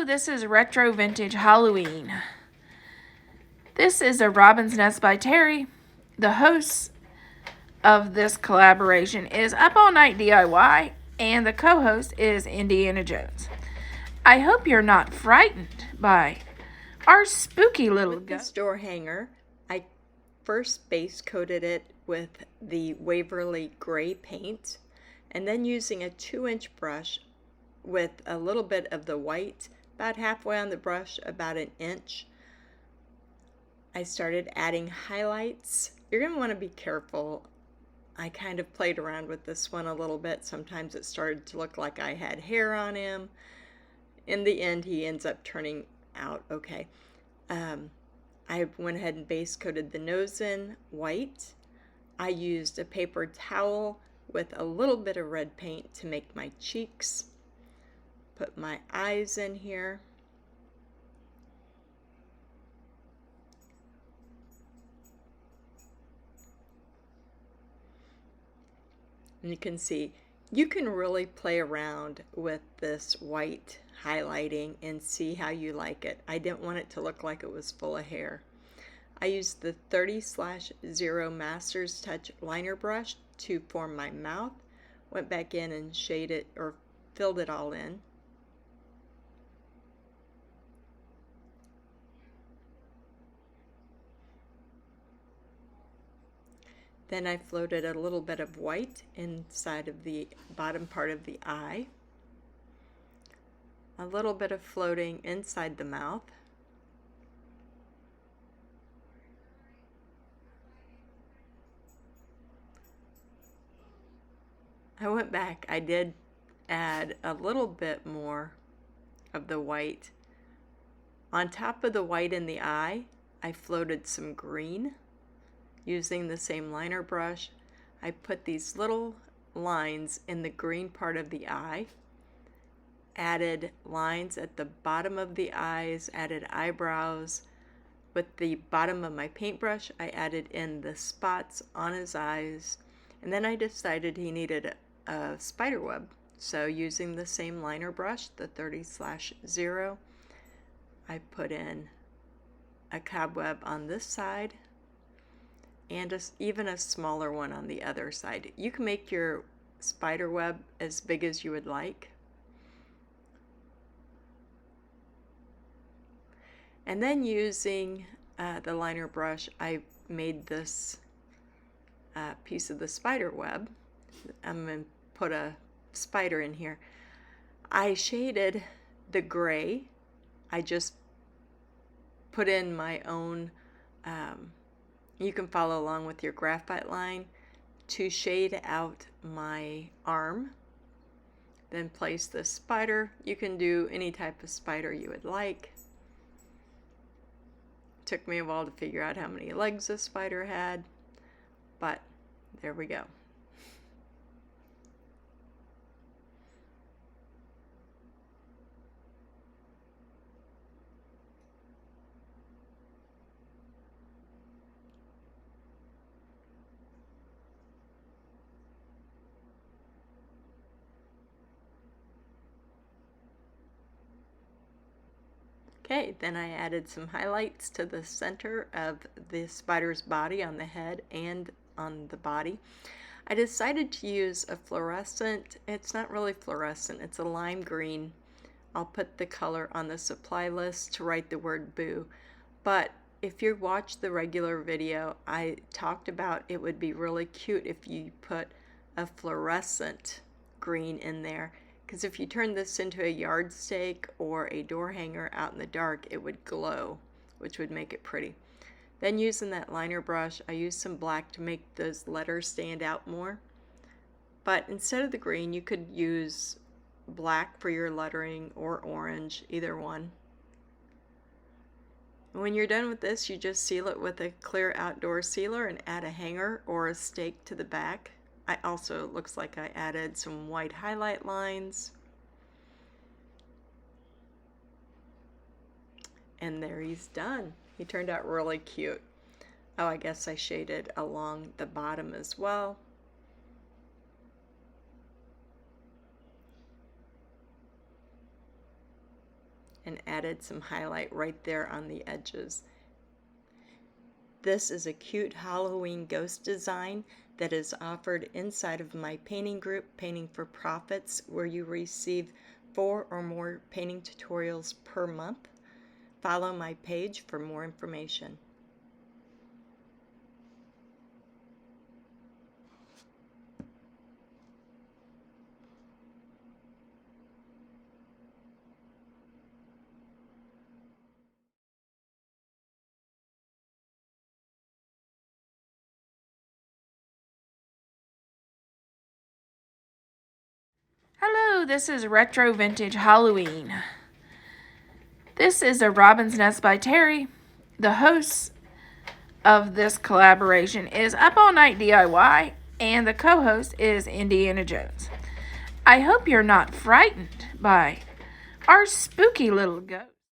Hello, this is Retro Vintage Halloween. This is a Robin's Nest by Terry. The host of this collaboration is Up All Night DIY, and the co-host is Indiana Jones. I hope you're not frightened by our spooky little Ghost Doorhanger. I first base coated it with the Waverly gray paint, and then using a 2-inch brush with a little bit of the white, about halfway on the brush, about an inch, I started adding highlights. You're going to want to be careful. I kind of played around with this one a little bit. Sometimes it started to look like I had hair on him. In the end, he ends up turning out okay. I went ahead and base coated the nose in white. I used a paper towel with a little bit of red paint to make my cheeks. Put my eyes in here. And you can see, you can really play around with this white highlighting and see how you like it. I didn't want it to look like it was full of hair. I used the 30/0 Master's Touch liner brush to form my mouth. Went back in and shaded or filled it all in. Then I floated a little bit of white inside of the bottom part of the eye. A little bit of floating inside the mouth. I went back. I did add a little bit more of the white. On top of the white in the eye, I floated some green. Using the same liner brush, I put these little lines in the green part of the eye, added lines at the bottom of the eyes, added eyebrows. With the bottom of my paintbrush, I added in the spots on his eyes, and then I decided he needed a spider web. So using the same liner brush, the 30/0, I put in a cobweb on this side, and even a smaller one on the other side. You can make your spider web as big as you would like. And then using the liner brush, I made this piece of the spider web. I'm going to put a spider in here. I shaded the gray. I just put in my own you can follow along with your graphite line to shade out my arm. Then place the spider. You can do any type of spider you would like. Took me a while to figure out how many legs a spider had, but there we go. Okay, then I added some highlights to the center of the spider's body on the head and on the body. I decided to use a fluorescent, it's not really fluorescent, it's a lime green. I'll put the color on the supply list to write the word boo. But if you watch the regular video, I talked about it would be really cute if you put a fluorescent green in there. Because if you turn this into a yardstake or a door hanger out in the dark, it would glow, which would make it pretty. Then using that liner brush, I used some black to make those letters stand out more. But instead of the green, you could use black for your lettering or orange, either one. When you're done with this, you just seal it with a clear outdoor sealer and add a hanger or a stake to the back. I also, it looks like I added some white highlight lines. And there he's done. He turned out really cute. Oh, I guess I shaded along the bottom as well. and added some highlight right there on the edges. This is a cute Halloween ghost design that is offered inside of my painting group, Painting for Profits, where you receive 4 or more painting tutorials per month. Follow my page for more information. Hello, this is Retro Vintage Halloween. This is a Robin's Nest by Terry. The host of this collaboration is Up All Night DIY, and the co-host is Indiana Jones. I hope you're not frightened by our spooky little ghost.